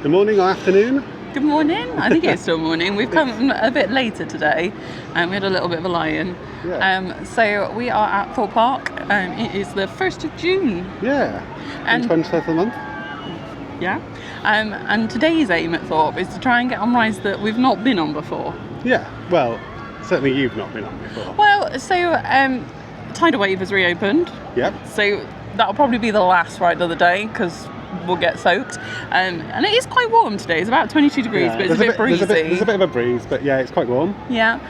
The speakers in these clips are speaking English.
Good morning or afternoon? Good morning. I think it's still morning. We've come a bit later today, and we had a little bit of a lie-in. Yeah. So we are at Thorpe Park. It is the 1st of June. Yeah. And 20th of the month? Yeah. And today's aim at Thorpe is to try and get on rides that we've not been on before. Yeah. Well, certainly you've not been on before. Well, so Tidal has reopened. Yep. So that'll probably be the last ride of the day because we'll get soaked. And it is quite warm today. It's about 22 degrees, Yeah, but it's a bit breezy. There's a bit of a breeze, but yeah, it's quite warm. Yeah.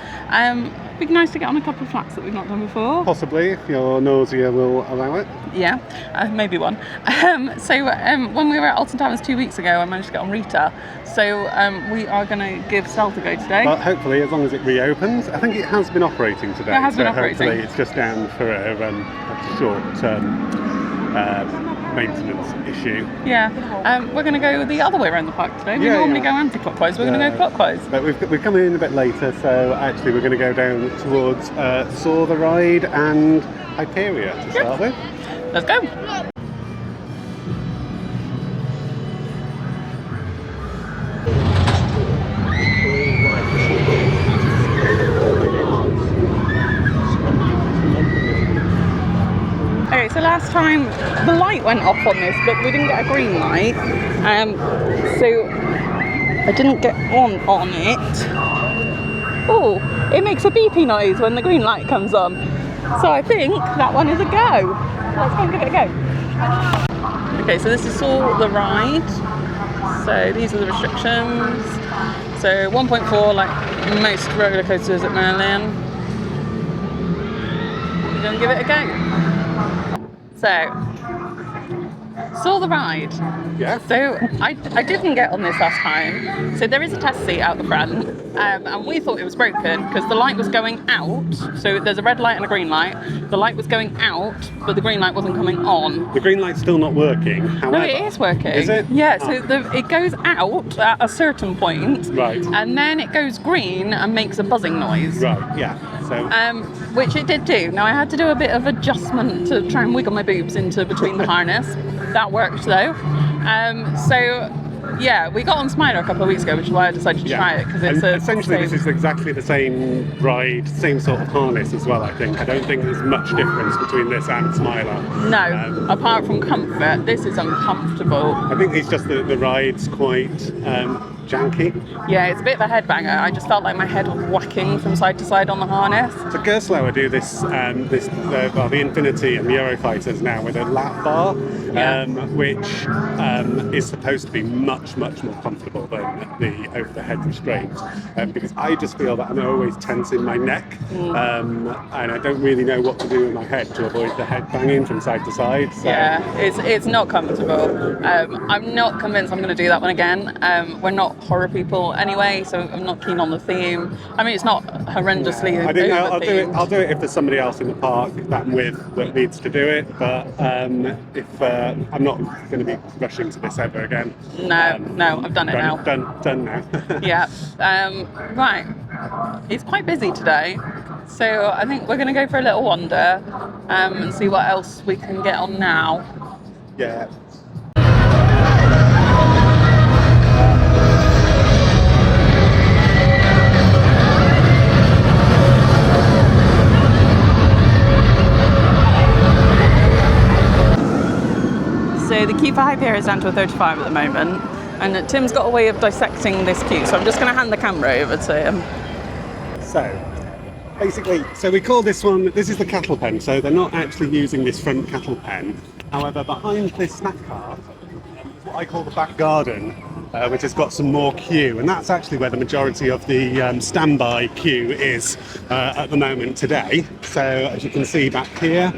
It'd be nice to get on a couple of flats that we've not done before. Possibly, if your nausea will allow it. Yeah, maybe one. When we were at Alton Towers 2 weeks ago, I managed to get on Rita. So we are going to give Stealth a go today. But hopefully, as long as it reopens, I think it has been operating today. It has been operating. Hopefully it's just down for a short maintenance issue. Yeah, we're going to go the other way around the park today. We normally go anti-clockwise. We're going to go clockwise. But we've come in a bit later, so actually we're going to go down towards Saw the Ride and Hyperia to start with. Let's go. Okay, so last time the light went off on this, but we didn't get a green light. So I didn't get on it. Oh, it makes a beepy noise when the green light comes on. So I think that one is a go. Let's go and give it a go. Okay, so this is all the ride. So these are the restrictions. So 1.4, like most roller coasters at Merlin. We're going to give it a go. So, saw the ride. Yeah. So I didn't get on this last time. So there is a test seat out the front, and we thought it was broken because the light was going out. So there's a red light and a green light. The light was going out, but the green light wasn't coming on. The green light's still not working. However, No, it is working. Is it? Yeah. So it goes out at a certain point, Right. and then it goes green and makes a buzzing noise. Right. Yeah. So. Which it did do. Now I had to do a bit of adjustment to try and wiggle my boobs into between the harness. That worked though. We got on Smiler a couple of weeks ago, which is why I decided to try it because it's essentially this is exactly the same ride, same sort of harness as well. I think. I don't think there's much difference between this and Smiler. No, apart from comfort, this is uncomfortable. I think it's just the ride's quite janky. Yeah, it's a bit of a headbanger. I just felt like my head was whacking from side to side on the harness. So Gerstlauer do the Infinity and the Eurofighters now with a lap bar, which is supposed to be much more comfortable than the over-the-head restraints, because I just feel that I'm always tensing my neck, and I don't really know what to do with my head to avoid the head banging from side to side. So. Yeah, it's not comfortable. I'm not convinced I'm going to do that one again. We're not horror people anyway, so I'm not keen on the theme. I mean, it's not horrendously I'll do it if there's somebody else in the park that I'm with that needs to do it, but if I'm not going to be rushing to this ever again. No, I've done it now. Done now. Yeah. Right. It's quite busy today, so I think we're going to go for a little wander and see what else we can get on now. Yeah. So the queue for Hyperia is down to a 35 at the moment, and Tim's got a way of dissecting this queue, so I'm just going to hand the camera over to him. So, basically, we call this is the cattle pen, so they're not actually using this front cattle pen. However, behind this snack cart is what I call the back garden, which has got some more queue, and that's actually where the majority of the standby queue is at the moment today. So, as you can see back here,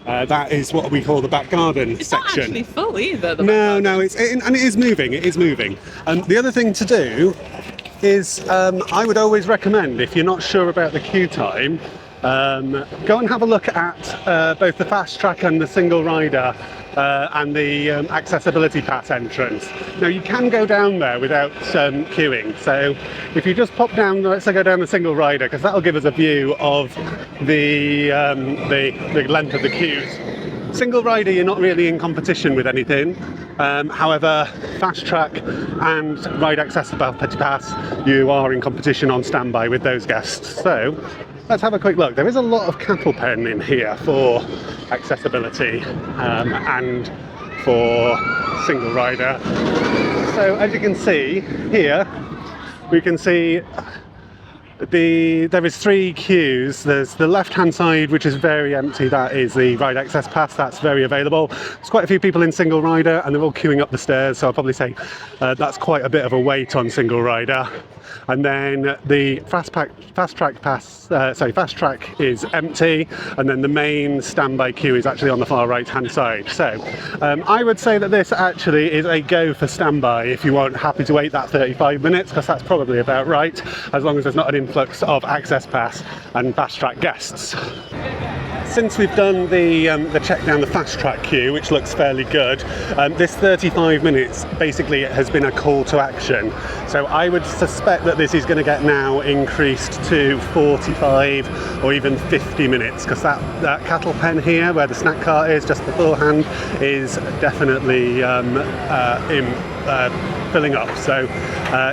that is what we call the back garden it's section. It's not actually full either. No, it is moving. It is moving. The other thing to do is I would always recommend, if you're not sure about the queue time, go and have a look at both the fast track and the single rider and the accessibility pass entrance. Now you can go down there without queuing, so if you just pop down, let's say go down the single rider, because that'll give us a view of the length of the queues. Single rider, you're not really in competition with anything. However, fast track and ride access above Petit Pass, you are in competition on standby with those guests. So let's have a quick look. There is a lot of cattle pen in here for accessibility and for single rider. So as you can see here, we can see there is 3 queues. There's the left hand side, which is very empty. That is the ride access pass. That's very available. There's quite a few people in single rider and they're all queuing up the stairs, so I'll probably say that's quite a bit of a wait on single rider. And then the fast track is empty, and then the main standby queue is actually on the far right hand side. So I would say that this actually is a go for standby if you aren't happy to wait that 35 minutes, because that's probably about right, as long as there's not an influx of access pass and fast track guests. Since we've done the check down the fast track queue, which looks fairly good, this 35 minutes basically has been a call to action. So I would suspect that this is going to get now increased to 45 or even 50 minutes, because that cattle pen here, where the snack cart is just beforehand, is definitely filling up. So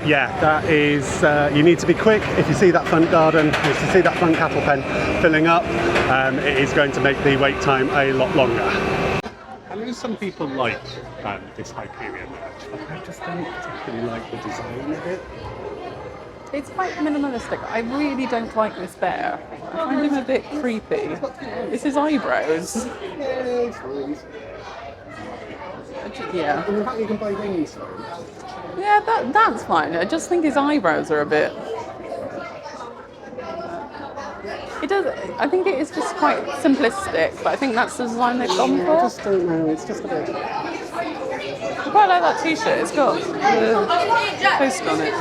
yeah, that is, you need to be quick. If you see that front garden, if you see that front cattle pen filling up, it is going to make the wait time a lot longer. I know some people like this Hyperia merch, but I just don't particularly like the design of it. It's quite minimalistic. I really don't like this bear. I find him a bit creepy. It's his eyebrows. Yeah, it's fine. Yeah. And in fact, you can buy wings for him. Yeah, that's fine. I just think his eyebrows are a bit... It does. I think it is just quite simplistic, but I think that's the design they've gone for. I just don't know. It's just a bit... I quite like that t-shirt. It's got the post on it.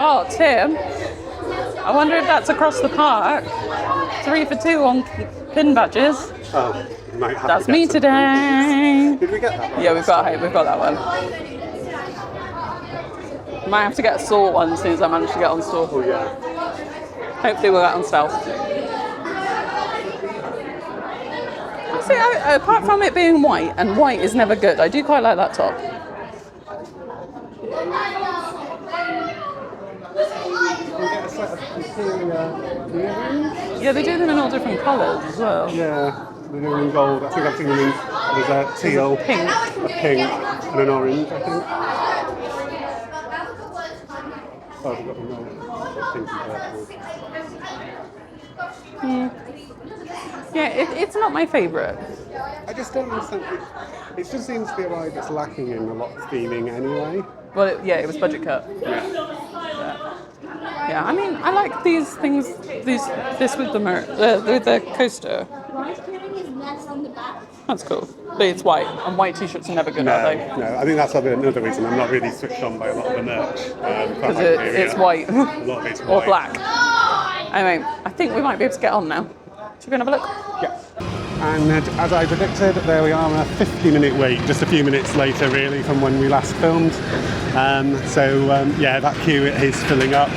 Oh, Tim. I wonder if that's across the park. 3 for 2 on pin badges. Oh, you might have That's to get me some. today. Did we get that one? Yeah, we've got that one. Might have to get a salt one as soon as I manage to get on store. Oh, yeah. Hopefully we'll get on stealth. See, apart from it being white, and white is never good, I do quite like that top. Yeah, they do them in all different colours as well. Yeah, they're doing in gold. I think I've seen them in there's a teal, Pink. a pink, and an orange, I think. Oh, they've got them all. Pink and purple. Yeah, it's not my favourite. I just don't understand. It just seems to be a ride that's lacking in a lot of theming anyway. Well, it was budget cut. Yeah, I mean, I like these things. This with the coaster. That's cool. But it's white, and white t-shirts are never good, are they? No, I think that's another reason I'm not really switched on by a lot of the merch. Because it's white. A lot of it's white. Or black. Anyway, I think we might be able to get on now. Should we go and have a look? Yeah. And as I predicted, there we are, a 50-minute wait, just a few minutes later really from when we last filmed. Yeah, that queue is filling up.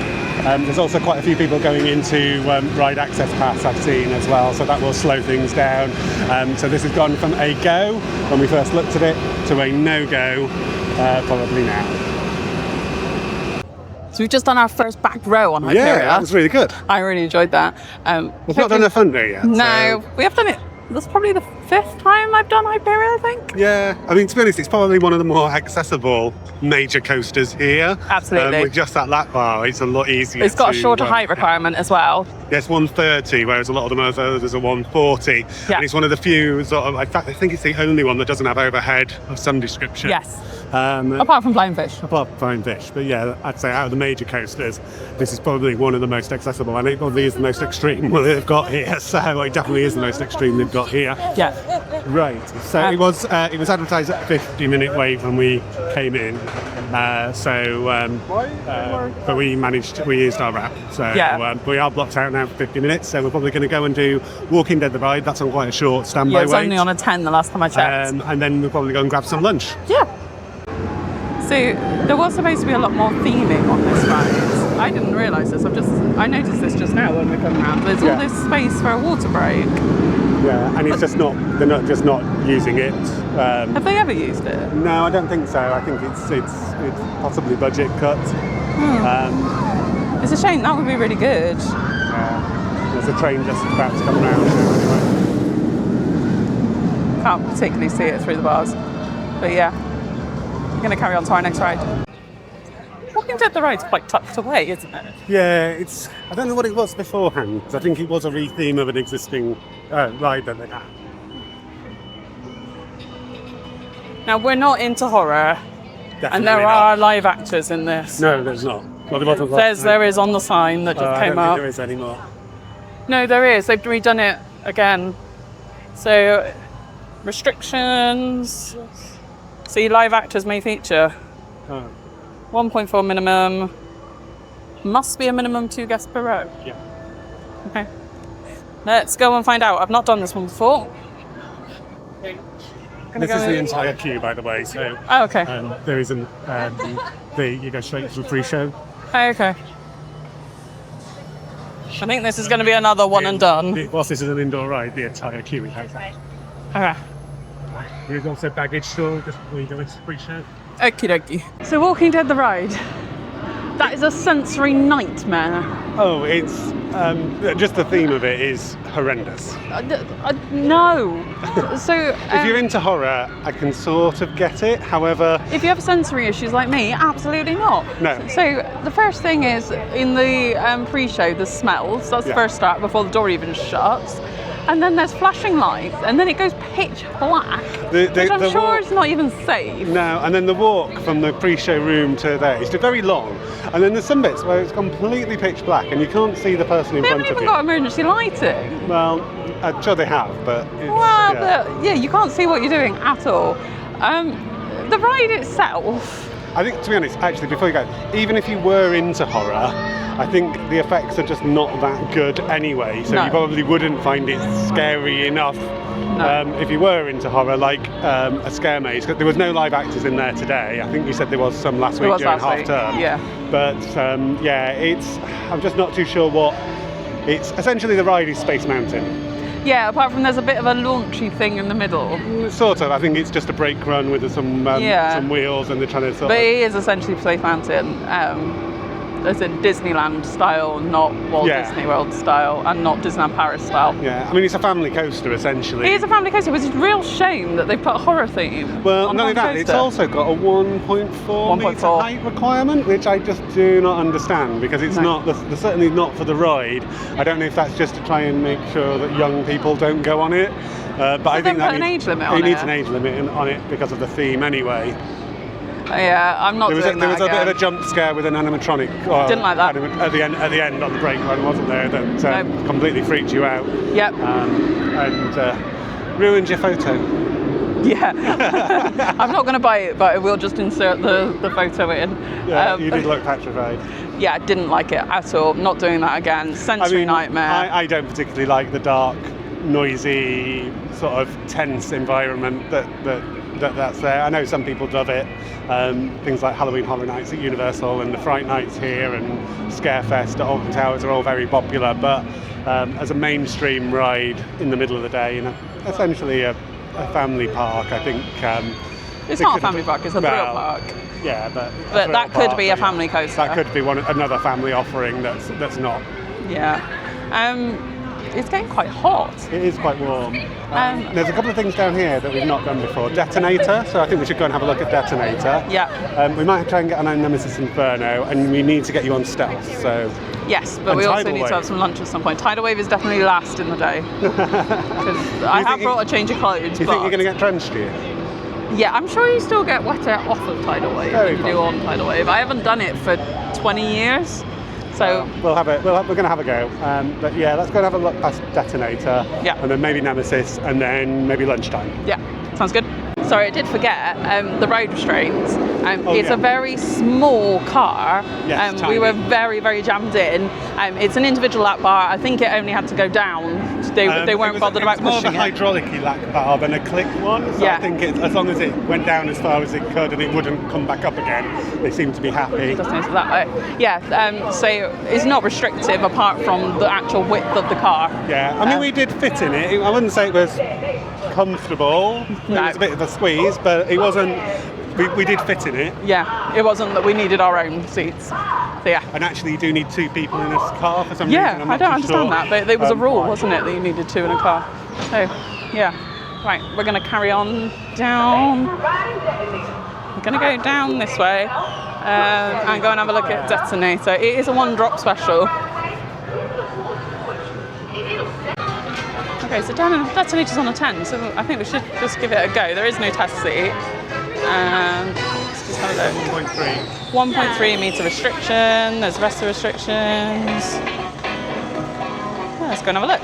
There's also quite a few people going into ride access pass I've seen as well, so that will slow things down. So this has gone from a go when we first looked at it to a no-go probably now. So we've just done our first back row on Hyperia. Yeah, that was really good. I really enjoyed that. We've not done a fun day yet. No, so. we have done it. That's probably the 5th time I've done Hyperia, I think. Yeah, I mean, to be honest, it's probably one of the more accessible major coasters here. Absolutely. With just that lap bar, it's a lot easier. It's got a shorter height requirement as well. Yes, 130, whereas a lot of them there's a 140. Yeah. And it's one of the few, in fact, I think it's the only one that doesn't have overhead of some description. Yes. Apart from flying fish. Apart from flying fish, but yeah, I'd say out of the major coasters, this is probably one of the most accessible, and it probably is the most extreme one they've got here. So it definitely is the most extreme they've got here. Yeah. Right. So it was advertised at a 50-minute wait when we came in. But we used our wrap. So we are blocked out now for 50 minutes. So we're probably going to go and do Walking Dead the ride. That's on quite a short standby Yeah, it's wait. only on a 10 the last time I checked. And then we'll probably go and grab some lunch. Yeah. So there was supposed to be a lot more theming on this ride. I didn't realise this. I noticed this just now when we come around. There's all this space for a water break. Yeah, and it's just not. They're not just not using it. Have they ever used it? No, I don't think so. I think it's possibly budget cut. It's a shame. That would be really good. There's a train just about to come around. Anyway. Can't particularly see it through the bars, but yeah. We're going to carry on to our next ride. Walking Dead the ride's quite tucked away, isn't it? Yeah, I don't know what it was beforehand. I think it was a re-theme of an existing ride that they had. Now, we're not into horror, and there are live actors in this. No, there's not. Well, there is on the sign that just came up. I don't think there is anymore. No, there is. They've redone it again. So, restrictions. See, live actors may feature. 1.4 minimum. Must be a minimum 2 guests per row. Yeah. Okay. Let's go and find out. I've not done this one before. This is the entire queue, by the way. So. Oh, okay. There isn't. You go straight to the pre-show. Oh, okay. I think this is going to be another one and done. Whilst this is an indoor ride, the entire queue is outside. Okay. There's also baggage store just before you go into the pre-show. Okie dokie. So Walking Dead the ride. That is a sensory nightmare. Oh, it's just the theme of it is horrendous. No. So if you're into horror, I can sort of get it. However, if you have sensory issues like me, absolutely not. No. So the first thing is in the pre-show, the smells. That's the first start before the door even shuts. And then there's flashing lights, and then it goes pitch black, which I'm sure is not even safe. No, and then the walk from the pre-show room to there is very long, and then there's some bits where it's completely pitch black, and you can't see the person in front of you. They haven't even got emergency lighting. Well, I'm sure they have, but you can't see what you're doing at all. The ride itself. I think, to be honest, actually, before you go, even if you were into horror, I think the effects are just not that good anyway, so you probably wouldn't find it scary enough. If you were into horror, like a scare maze. There was no live actors in there today. I think you said there was some last week during half term. Yeah. But I'm just not too sure what. It's essentially the ride is Space Mountain. Yeah, apart from there's a bit of a launchy thing in the middle. Sort of. I think it's just a brake run with some wheels, and they're trying to But it is essentially Space Mountain. As in Disneyland style, not Walt Disney World style, and not Disneyland Paris style. Yeah, I mean, it's a family coaster, essentially. It is a family coaster, which is a real shame that they put a horror theme. Well, not only that, it's also got a 1.4 metre height requirement, which I just do not understand, because it's not, certainly not for the ride. I don't know if that's just to try and make sure that young people don't go on it, but I think that an age limit on it. It needs an age limit on it because of the theme anyway. Yeah, I'm not doing that. There was a bit of a jump scare with an animatronic. Didn't like that. At the end on the brake run, wasn't there? That completely freaked you out. Yep. And ruined your photo. Yeah. I'm not going to buy it, but I will just insert the photo in. Yeah, you did look petrified. Yeah, I didn't like it at all. Not doing that again. Sensory nightmare. I don't particularly like the dark, noisy, sort of tense environment that's there. I know some people love it. Things like Halloween Horror Nights at Universal and the Fright Nights here and Scarefest at Alton Towers are all very popular, but as a mainstream ride in the middle of the day, essentially a family park, I think. It's not a family park, it's a thrill park. Yeah, but that could be a family coaster. That could be another family offering that's not. Yeah. It's getting quite hot. It is quite warm. There's a couple of things down here that we've not done before. Detonator, so I think we should go and have a look at Detonator. Yeah. We might try and get on Nemesis Inferno, and we need to get you on Stealth, so... Yes, but we also need to have some lunch at some point. Tidal Wave is definitely last in the day. Because I have brought a change of clothes. Do you think you're going to get drenched, do you? Yeah, I'm sure you still get wet air off of Tidal Wave Very than you do on Tidal Wave. I haven't done it for 20 years, so we're going to have a go. But yeah, let's go and have a look past Detonator. Yeah. And then maybe Nemesis, and then maybe lunchtime. yeah, sounds good. Sorry, I did forget the road restraints. It's a very small car. Yes, we were tiny. very, very jammed in. It's an individual lap bar. I think it only had to go down. They weren't bothered about pushing It's more of a hydraulic lap bar than a click one. So Yeah. I think as long as it went down as far as it could and it wouldn't come back up again, they seemed to be happy. Just noticed that way. Yeah, so it's not restrictive apart from the actual width of the car. Yeah, I mean, we did fit in it. I wouldn't say it was comfortable. No. It was a bit of a squeeze, but it wasn't. We did fit in it. Yeah, it wasn't that we needed our own seats. So yeah. And actually, you do need two people in a car for some Yeah, reason. I don't I'm not too understand sure. that, but there was a rule, wasn't it, that you needed two in a car. So, yeah. Right, we're going to carry on down. We're going to go down this way and go and have a look at Detonator. It is a one-drop special. Okay, so Detonator's on a 10, so I think we should just give it a go. There is no test seat. Let's just have a look. 1.3. 1.3 metre restriction, there's the rest of the restrictions. Yeah, let's go and have a look.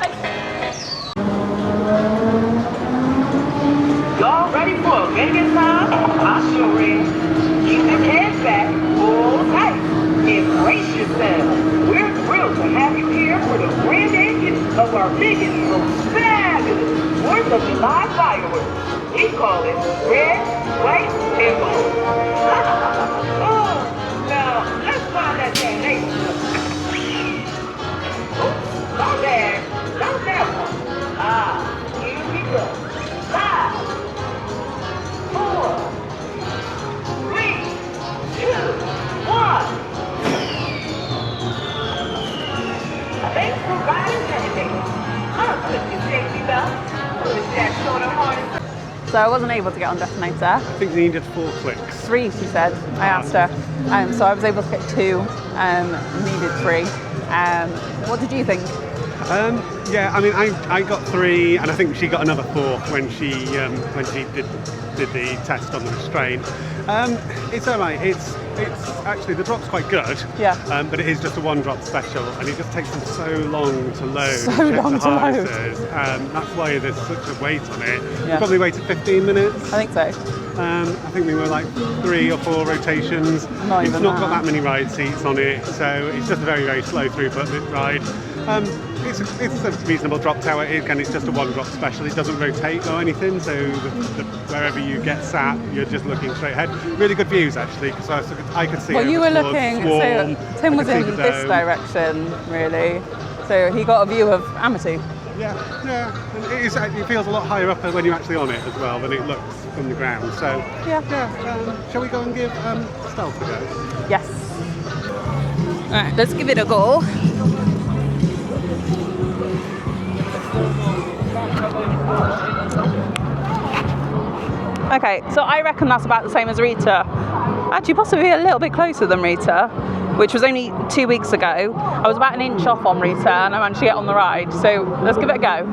Y'all ready for a Vegas time? I sure am. Keep your heads back, hold tight, embrace yourself. We're thrilled to have you here for the grand entrance of our biggest, most fabulous 4th of July fireworks. We call it red, white, and gold. Oh, now let's find that damnation. Oops, not there, not that one. Here we go. 5, 4, 3, 2, 1. Thanks for riding Detonator. Put your safety belt, put that shoulder harness. So I wasn't able to get on Detonator. I think they needed 4 clicks. 3, she said. I asked her. So I was able to get 2, needed 3. What did you think? Yeah, I mean, I got 3, and I think she got another 4 when she did the test on the restraint. It's all right. It's actually, the drop's quite good. Yeah. But it is just a one-drop special, and it just takes them so long to load. So and check long the to load. harnesses. That's why there's such a wait on it. Yeah. We probably waited 15 minutes. I think so. I think there were like 3 or 4 rotations. Not It's even not got that. that many ride seats on it, so it's just a very, very slow throughput ride. It's a reasonable drop tower. Again, it's just a one-drop special. It doesn't rotate or anything, so wherever you get sat, you're just looking straight ahead. Really good views, actually, because I could see. Well, you were over towards looking, Swarm. so Tim I was could in see the this dome. direction, really. So he got a view of Amity. Yeah. And it feels a lot higher up when you're actually on it as well than it looks from the ground. So Yeah. shall we go and give Stealth a go? Yes. Alright, let's give it a go. Okay, so I reckon that's about the same as Rita. Actually, possibly a little bit closer than Rita, which was only 2 weeks ago. I was about an inch off on Rita and I managed to get on the ride. So let's give it a go.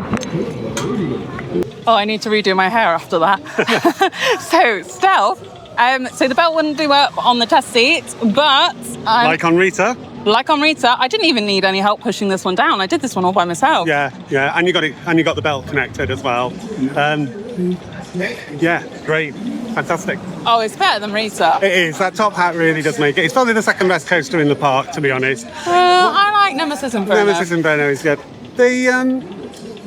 Oh, I need to redo my hair after that. So, Stealth. So the belt wouldn't do up on the test seat, but... Like on Rita? Like on Rita, I didn't even need any help pushing this one down. I did this one all by myself. Yeah, and you got the belt connected as well. Yeah, great, fantastic. Oh, it's better than Rita. It is. That top hat really does make it. It's probably the second best coaster in the park, to be honest. I like Nemesis and Inferno. Nemesis Inferno is good. The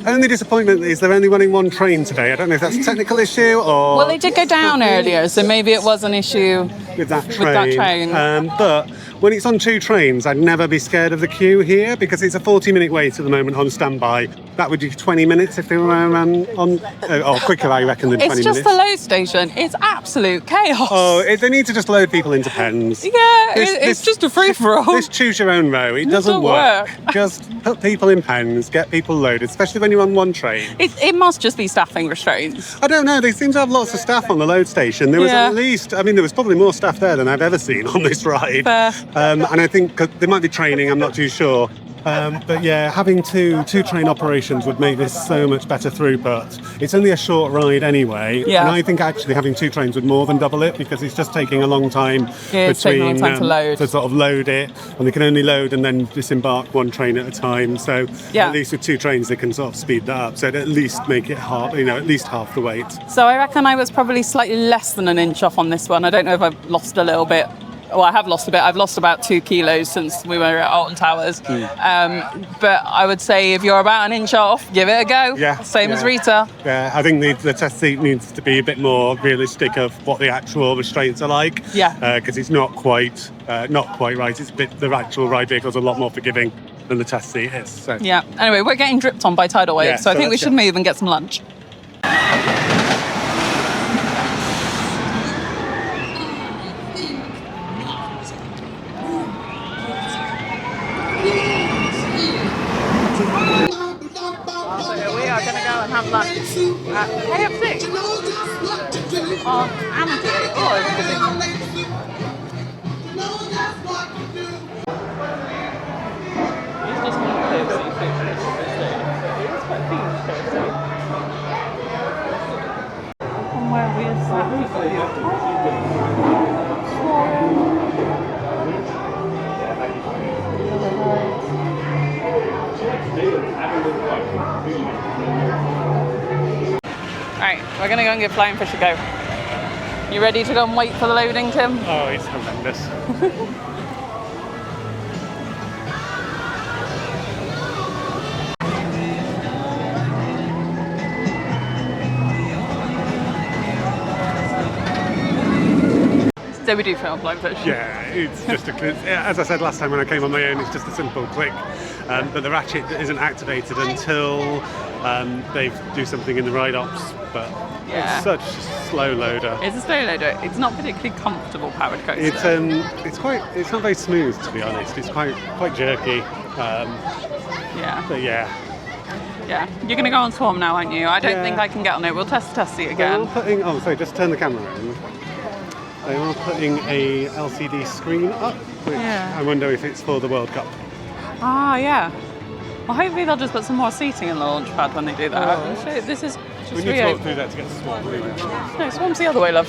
only disappointment is they're only running one train today. I don't know if that's a technical issue or... Well, they did go down earlier, so maybe it was an issue with that train. But when it's on 2 trains, I'd never be scared of the queue here because it's a 40-minute wait at the moment on standby. That would be 20 minutes if they were on or quicker, I reckon, than 20 It's just minutes. the load station. It's absolute chaos. Oh, they need to just load people into pens. Yeah, it's just a free-for-all. This choose your own row. It doesn't don't work. work. Just put people in pens, get people loaded, especially when you're on one train. It must just be staffing restraints. I don't know. They seem to have lots of staff on the load station. There was Yeah. at least, there was probably more staff there than I've ever seen on this ride. Fair. And I think 'cause there might be training. I'm not too sure. But yeah, having two train operations would make this so much better throughput. It's only a short ride anyway, Yeah. and I think actually having two trains would more than double it because it's just taking a long time It's taking a long time to load. to sort of load it, and they can only load and then disembark one train at a time. So Yeah. at least with two trains they can sort of speed that up. So it'd at least make it half, at least half the weight. So I reckon I was probably slightly less than an inch off on this one. I don't know if I've lost a little bit. Well, I have lost a bit. I've lost about 2 kilos since we were at Alton Towers. But I would say if you're about an inch off, give it a go. Yeah, Same as yeah. Rita. Yeah, I think the test seat needs to be a bit more realistic of what the actual restraints are like. Yeah. Because it's not quite right. It's the actual ride vehicle's a lot more forgiving than the test seat is. So. Yeah. Anyway, we're getting dripped on by tidal waves, Yeah, so I so think we let's should go. move and get some lunch. So we are going to go and have lunch at KFC on Amity. Oh, it's good. It's just not KFC food. It is quite themed KFC. From where we are sat, we've got Alright, we're going to go and give Flying Fish a go. You ready to go and wait for the loading, Tim? Oh, it's horrendous. So we do film Flying Fish. Yeah, it's just as I said last time when I came on my own, it's just a simple click. But the ratchet isn't activated until they do something in the ride ops. But Yeah. it's such a slow loader. It's a slow loader. It's not particularly comfortable powered coaster. It's not very smooth, to be honest. It's quite jerky. Yeah. But yeah. Yeah. You're going to go on Swarm now, aren't you? I don't Yeah. think I can get on it. We'll test seat They are again. putting. Oh, sorry. Just turn the camera around. They are putting a LCD screen up, which Yeah. I wonder if it's for the World Cup. Ah, yeah. Well, hopefully they'll just put some more seating in the launch pad when they do that. Oh. So this is just We need to walk through that to get to Swan anyway. No, Swarm's the other way, love.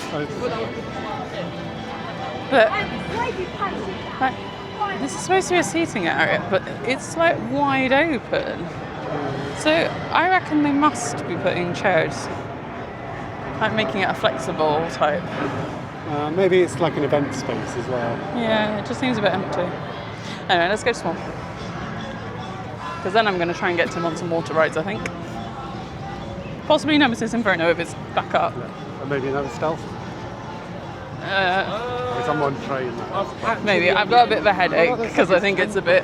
But like, this is supposed to be a seating area, but it's like wide open. So I reckon they must be putting chairs, like making it a flexible type. Maybe it's like an event space as well. Yeah, it just seems a bit empty. Anyway, let's go to Swan. Because then I'm going to try and get Tim on some water rides, I think. Possibly Nemesis Inferno if it's back up. Or maybe another stealth. It's on one train. Maybe. I've got a bit of a headache because I think it's a bit...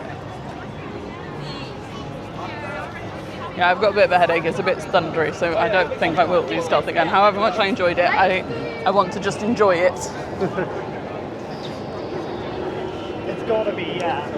Yeah, I've got a bit of a headache. It's a bit thundery, so I don't think I will do stealth again. However much I enjoyed it, I want to just enjoy it. It's gotta be, yeah.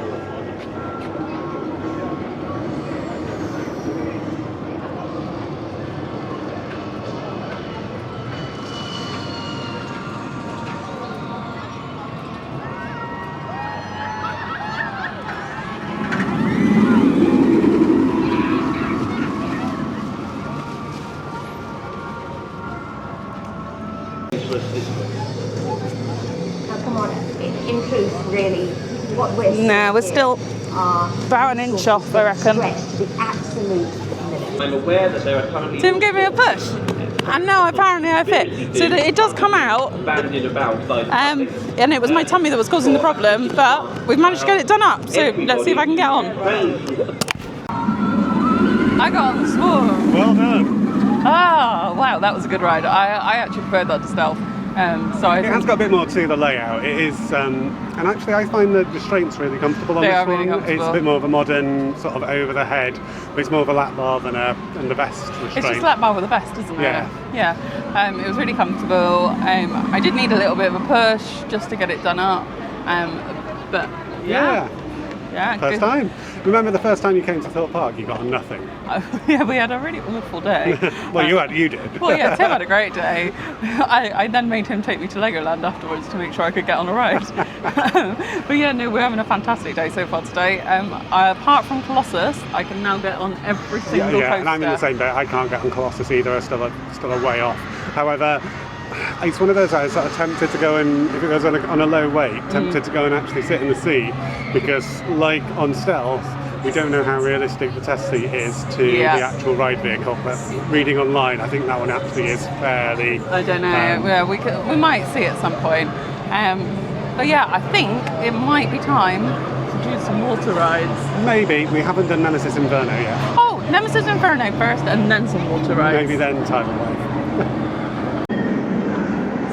Come on, in truth, really, what we're Nah, we're still are about an inch off, I reckon. stretched to the absolute limit. I'm aware that there are currently Tim gave me a push. And now apparently I fit. So that it does come out. bandied about by And it was my tummy that was causing the problem, but we've managed to get it done up. So let's see if I can get on. I got on the Swarm. Well done. Oh, wow, that was a good ride. I actually preferred that to stealth. So I It has think got a bit more to the layout. It is, and actually I find the restraints really comfortable on They this are one. really comfortable. It's a bit more of a modern sort of over the head, but it's more of a lap bar than the vest restraint. it's just a lap bar with a vest, isn't it? Yeah. Yeah. It was really comfortable. I did need a little bit of a push just to get it done up. But yeah. Yeah, First good. time. Remember the first time you came to Thorpe Park, you got on nothing. Yeah, we had a really awful day. Well, you did. Well, yeah, Tim had a great day. I then made him take me to Legoland afterwards to make sure I could get on a ride. But yeah, no, we're having a fantastic day so far today. Apart from Colossus, I can now get on every single coaster. And I'm in the same boat. I can't get on Colossus either. I'm still a way off. However, it's one of those I was sort of tempted to go and, if it was on a low weight, tempted to go and actually sit in the seat, because like on Stealth, we don't know how realistic the test seat is to the actual ride vehicle, but reading online, I think that one actually is fairly... I don't know, yeah, we might see at some point. But yeah, I think it might be time to do some water rides. Maybe. We haven't done Nemesis Inferno yet. Oh, Nemesis Inferno first and then some water rides. Maybe then Tidal Wave.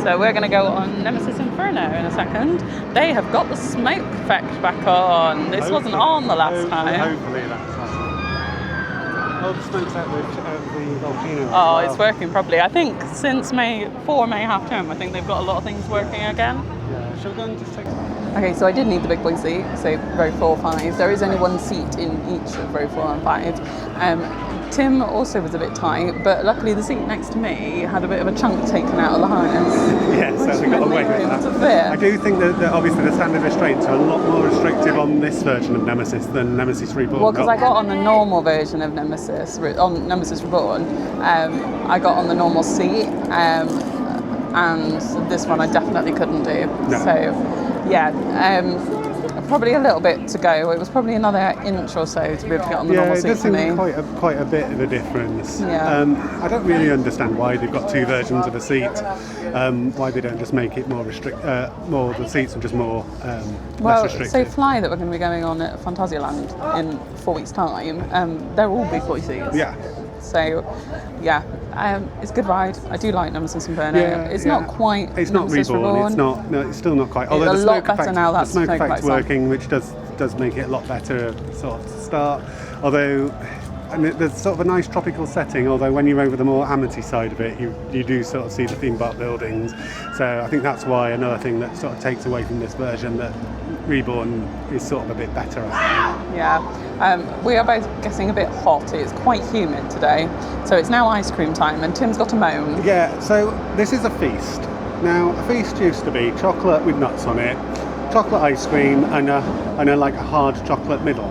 So we're going to go on Nemesis Inferno in a second. They have got the smoke effect back on. This wasn't on the last time. Hopefully that's right. Oh, the smoke's out the volcano. Oh, it's working properly. I think since May half term, I think they've got a lot of things working again. Yeah, shall we go and just take some? Okay, so I did need the big boy seat, so row 4, 5. There is only one seat in each of row 4 and 5. Tim also was a bit tight, but luckily the seat next to me had a bit of a chunk taken out of the harness. Yes, so we got away with that. I do think that obviously the standard restraints are a lot more restrictive on this version of Nemesis than Nemesis Reborn. Well, because I got on the normal version of Nemesis, on Nemesis Reborn, I got on the normal seat, and this one I definitely couldn't do. No. So, yeah. Probably a little bit to go. It was probably another inch or so to be able to get on the normal seat for me. Yeah, it does seem quite a bit of a difference. Yeah. I don't really understand why they've got two versions of a seat. Why they don't just make it more the seats are just more less restrictive. So Fly that we're going to be going on at Phantasialand in 4 weeks' time, they're all big boy seats. Yeah. So, yeah, it's a good ride. I do like Nemesis Inferno. It's not quite. It's not Reborn. It's not. No, it's still not quite. Although it's the a lot smoke better effect, now. That's the smoke effect's on. working, which does make it a lot better sort of start. Although, and there's sort of a nice tropical setting. Although when you're over the more Amity side of it, you do sort of see the theme park buildings. So I think that's why another thing that sort of takes away from this version that Reborn is sort of a bit better at. Yeah, we are both getting a bit hot. It's quite humid today, so it's now ice cream time, and Tim's got a moan. Yeah, so this is a feast. Now, a feast used to be chocolate with nuts on it, chocolate ice cream, and a like a hard chocolate middle.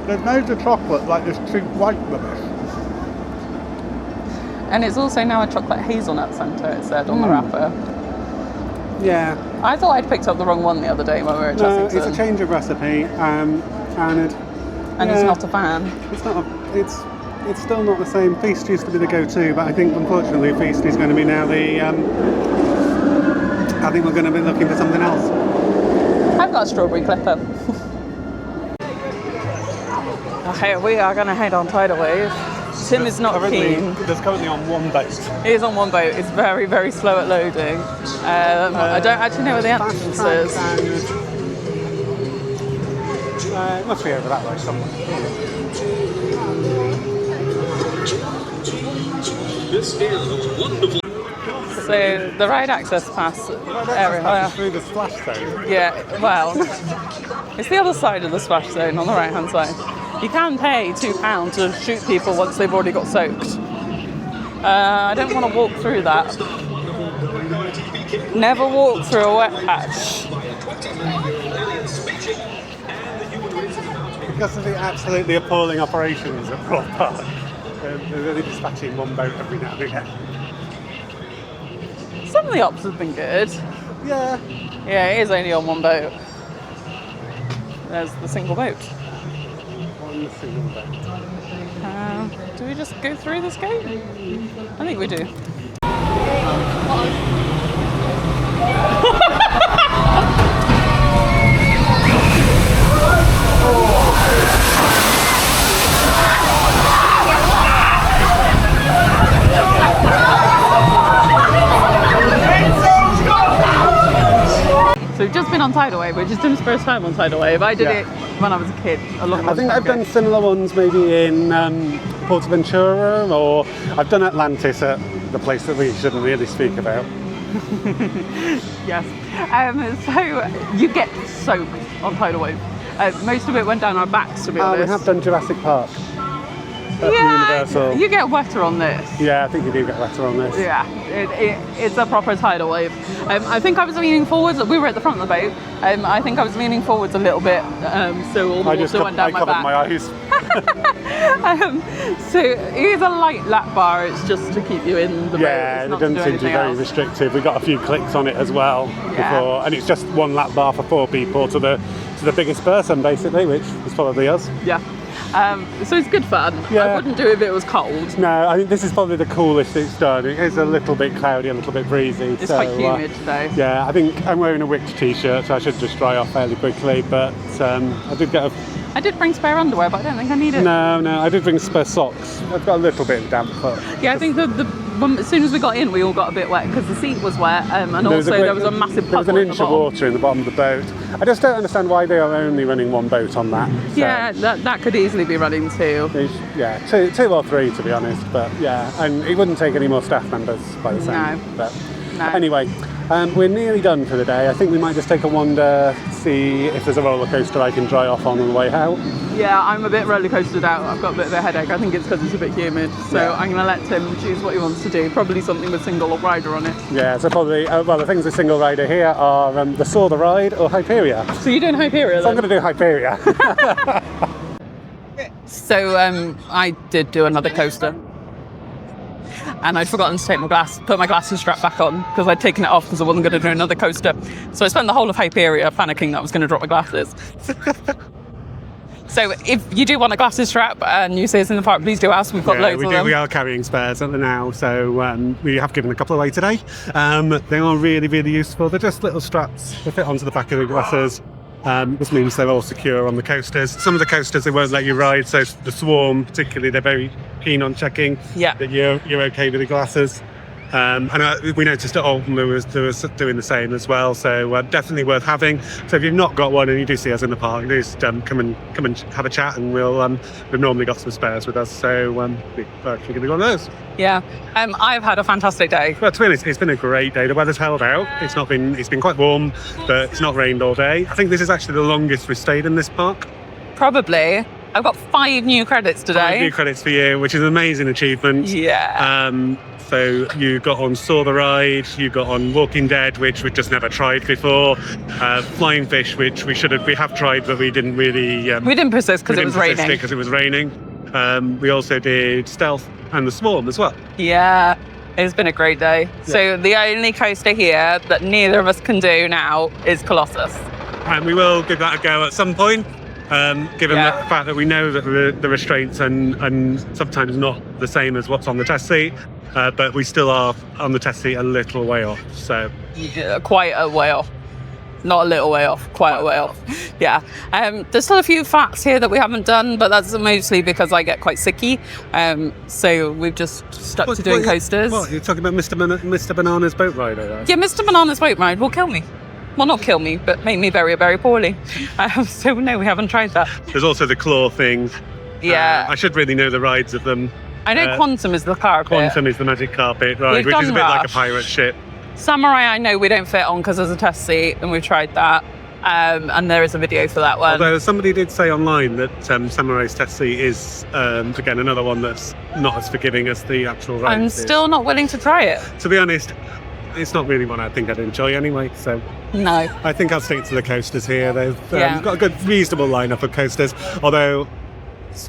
They've made the chocolate like this cheap white rubbish. And it's also now a chocolate hazelnut centre, it said on the wrapper. Yeah. I thought I'd picked up the wrong one the other day when we were at No, Chessington. it's a change of recipe, and he's not a fan. It's still not the same. Feast used to be the go-to, but I think unfortunately Feast is going to be now the. I think we're going to be looking for something else. I've got a strawberry clipper. Okay, we are going to head on Tidal Wave. Tim is not keen. There's currently on one boat. He is on one boat. It's very, very slow at loading. I don't actually know where the entrance is. It must be over that way somewhere. This is wonderful. So the ride access pass area. Through the splash zone. Yeah, well, it's the other side of the splash zone on the right hand side. You can pay £2 to shoot people once they've already got soaked. I don't want to walk through that. Never walk through a wet patch. Because of the absolutely appalling operations at Thorpe Park. They're really dispatching one boat every now and again. Some of the ops have been good. Yeah. Yeah, it is only on one boat. There's the single boat. One single boat. Do we just go through this gate? I think we do. So we've just been on Tidal Wave, which is Tim's first time on Tidal Wave. I did it when I was a kid, a long time ago. I think I've done similar ones maybe in Portaventura, or I've done Atlantis at the place that we shouldn't really speak about. Yes. So you get soaked on Tidal Wave. Most of it went down our backs, to be honest. We have done Jurassic Park. At Universal. You get wetter on this. Yeah, I think you do get wetter on this. Yeah, it's a proper tidal wave. I think I was leaning forwards. We were at the front of the boat. I think I was leaning forwards a little bit, so all the water went down my back. My eyes. So it is a light lap bar. It's just to keep you in the boat. Yeah, it doesn't seem to be very restrictive. We got a few clicks on it as well before, and it's just one lap bar for 4 people to the biggest person basically, which is probably us. Yeah. So it's good fun. Yeah. I wouldn't do it if it was cold. No, I think this is probably the coolest it's done. It is a little bit cloudy, a little bit breezy. It's quite humid though. Yeah, I think I'm wearing a wicked t-shirt, so I should just dry off fairly quickly. But I did bring spare underwear, but I don't think I need it. No, I did bring spare socks. I've got a little bit of damp foot. Yeah, I think as soon as we got in, we all got a bit wet because the seat was wet, and also there was a massive puddle. There was an inch of water in the bottom of the boat. I just don't understand why they are only running one boat on that. So. Yeah, that could easily be running 2. Yeah, two or 3 to be honest. But yeah, and it wouldn't take any more staff members by the sound. No. No. Anyway, we're nearly done for the day. I think we might just take a wander, see if there's a roller coaster I can dry off on the way out. Yeah, I'm a bit roller coastered out. I've got a bit of a headache. I think it's because it's a bit humid. So I'm going to let Tim choose what he wants to do. Probably something with single rider on it. Yeah, so probably, the things with single rider here are the Saw the Ride or Hyperia. So you're doing Hyperia then? So I'm going to do Hyperia. So I did do another coaster. And I'd forgotten to put my glasses strap back on because I'd taken it off because I wasn't going to do another coaster. So I spent the whole of Hyperia panicking that I was going to drop my glasses. So if you do want a glasses strap and you see us in the park, please do ask. We've got loads of them. We are carrying spares at the now, so we have given a couple away today. They are really, really useful. They're just little straps. They fit onto the back of the glasses. This means they're all secure on the coasters. Some of the coasters they won't let you ride, so the Swarm particularly, they're very keen on checking that you're okay with the glasses. And we noticed that Alton was doing the same as well, so definitely worth having. So if you've not got one and you do see us in the park, just come and have a chat, and we've normally got some spares with us, so we're actually going to be one of those. Yeah, I've had a fantastic day. Well, to be honest, it's been a great day. The weather's held out. It's been quite warm, but it's not rained all day. I think this is actually the longest we've stayed in this park. Probably. I've got 5 new credits today. 5 new credits for you, which is an amazing achievement. Yeah. So you got on Saw the Ride, you got on Walking Dead, which we've just never tried before. Flying Fish, which we have tried, but we didn't really. We didn't persist because it was raining. Because it was raining. We also did Stealth and the Swarm as well. Yeah, it's been a great day. Yeah. So the only coaster here that neither of us can do now is Colossus. And we will give that a go at some point. Given the fact that we know that the restraints and sometimes not the same as what's on the test seat, but we still are on the test seat a little way off. So quite a way off, not a little way off, quite a way off. Yeah. There's still a few facts here that we haven't done, but that's mostly because I get quite sicky. So we've just stuck to doing coasters. What, you're talking about Mr. Banana's boat rider? Right? Yeah, Mr. Banana's boat ride will kill me. Well, not kill me, but make me very, very poorly. So no, we haven't tried that. There's also the claw thing. Yeah. I should really know the rides of them. I know Quantum is the carpet. Quantum is the magic carpet ride, which is a bit like a pirate ship. Samurai, I know we don't fit on because there's a test seat, and we've tried that. And there is a video for that one. Although somebody did say online that Samurai's test seat is, again, another one that's not as forgiving as the actual ride. I'm still not willing to try it. To be honest, it's not really one I think I'd enjoy anyway, so... No. I think I'll stick to the coasters here. They've got a good, reasonable lineup of coasters, although...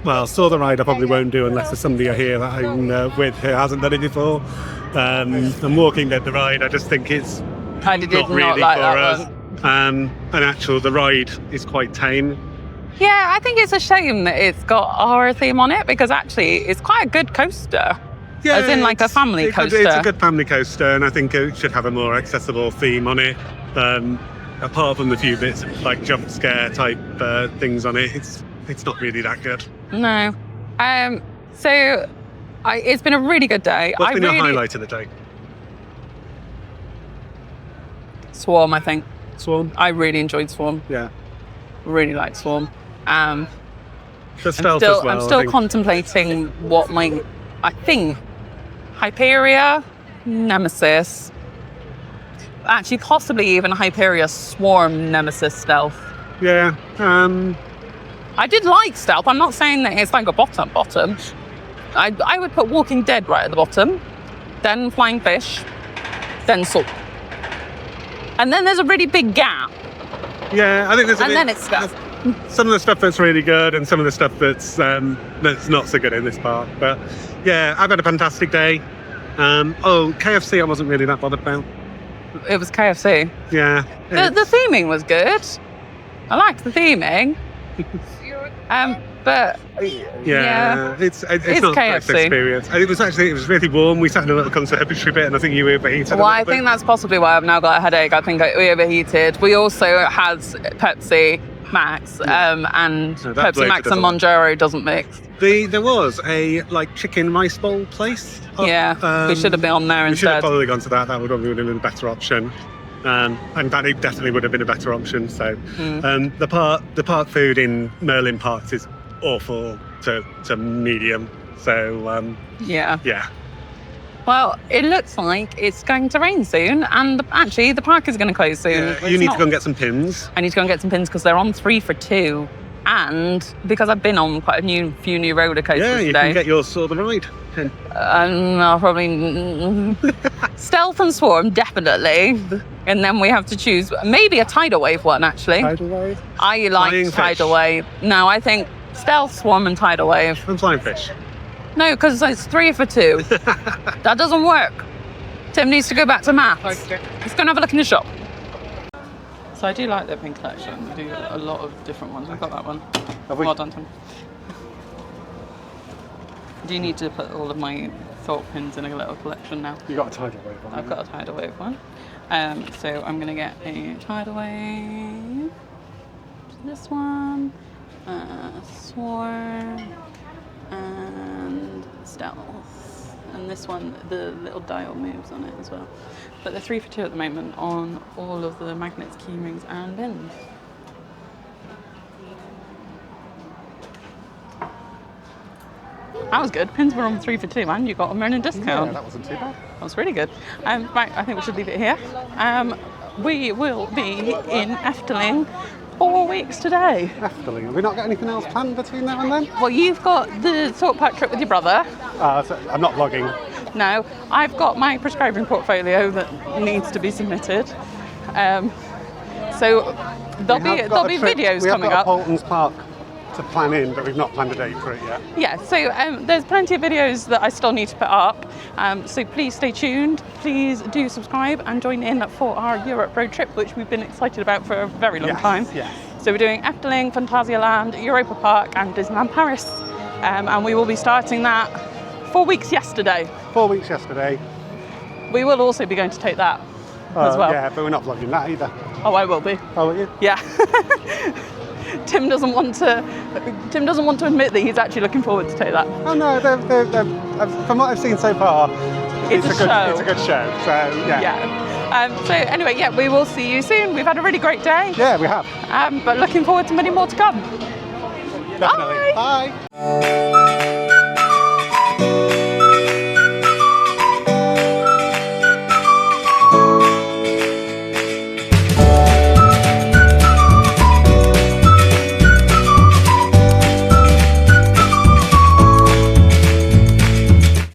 Well, Saw the Ride I probably won't do unless there's somebody here that I'm with who hasn't done it before. And Walking Dead the ride, I just think it's not really like for us. And the ride is quite tame. Yeah, I think it's a shame that it's got a horror theme on it because actually it's quite a good coaster. Yeah, as in like a family coaster. It's a good family coaster, and I think it should have a more accessible theme on it. Apart from the few bits of like jump scare type things on it, it's not really that good. No. So it's been a really good day. What's been your highlight of the day? Swarm, I think. Swarm? I really enjoyed Swarm. Yeah. Really liked Swarm. The Stealth as well, I'm still contemplating what I think Hyperia, Nemesis, actually possibly even Hyperia Swarm Nemesis Stealth. Yeah. I did like Stealth. I'm not saying that it's like a bottom. I would put Walking Dead right at the bottom, then Flying Fish, then Salt. And then there's a really big gap. Yeah, I think there's. And then it's Stealth. Some of the stuff that's really good, and some of the stuff that's not so good in this park. But yeah, I've had a fantastic day. KFC, I wasn't really that bothered about. It was KFC. Yeah. The theming was good. I liked the theming. But yeah, it's not the best KFC. experience. And it was really warm. We sat in a little conservatory bit, and I think you overheated. Well, I think that's possibly why I've now got a headache. I think we overheated. We also had Pepsi Max, and Pepsi Max and Monjaro doesn't mix. There was a chicken rice bowl place. Yeah, we should have been on there we should have instead. probably gone to that. That would have been a better option. And that definitely would have been a better option. So, the park food in Merlin Parks is awful to medium. So, yeah. Well, it looks like it's going to rain soon, and actually the park is going to close soon. Yeah, you need to go and get some pins. I need to go and get some pins because they're on 3 for 2, and because I've been on quite a few new roller coasters Yeah, you today. can get yours Saw the Ride pin. I'll probably Stealth and Swarm definitely, and then we have to choose maybe a Tidal Wave one actually. Tidal Wave. I Flying like Fish. Tidal Wave. No, I think Stealth, Swarm, and Tidal Wave. And Flying Fish. No, because it's 3 for 2. That doesn't work. Tim needs to go back to maths. He's going to have a look in the shop. So I do like their pin collection. They do a lot of different ones. We've got that one. Have we? Well done, Tim. Do you need to put all of my Thorpe pins in a little collection now? You got a Tidal Wave one. I've got a Tidal Wave one. So I'm going to get a Tidal Wave. This one. Swarm. And Stealth. And this one, the little dial moves on it as well. But they're 3 for 2 at the moment on all of the magnets, key rings, and pins. That was good. Pins were on 3 for 2, and you got a Merlin discount. Yeah, that wasn't too bad. That was really good. Right, I think we should leave it here. We will be in Efteling 4 weeks today. Efteling. Have we not got anything else planned between now and then? Well, you've got the Thorpe Park trip with your brother. So I'm not vlogging. No, I've got my prescribing portfolio that needs to be submitted. So there'll be videos coming up. We have got Paulton's Park to plan in, but we've not planned a date for it yet. Yeah, so there's plenty of videos that I still need to put up. So please stay tuned. Please do subscribe and join in for our Europe road trip, which we've been excited about for a very long time. Yes. So we're doing Efteling, Phantasialand, Europa Park, and Disneyland Paris, and we will be starting that 4 weeks yesterday. 4 weeks yesterday. We will also be going to take that as well. Yeah, but we're not vlogging that either. Oh, I will be. Oh, will you? Yeah. Tim doesn't want to admit that he's actually looking forward to take that. Oh no, from what I've seen so far, It's a show. It's a good show. So yeah. Yeah. So anyway, yeah, we will see you soon. We've had a really great day. Yeah, we have. But looking forward to many more to come. Definitely. Bye.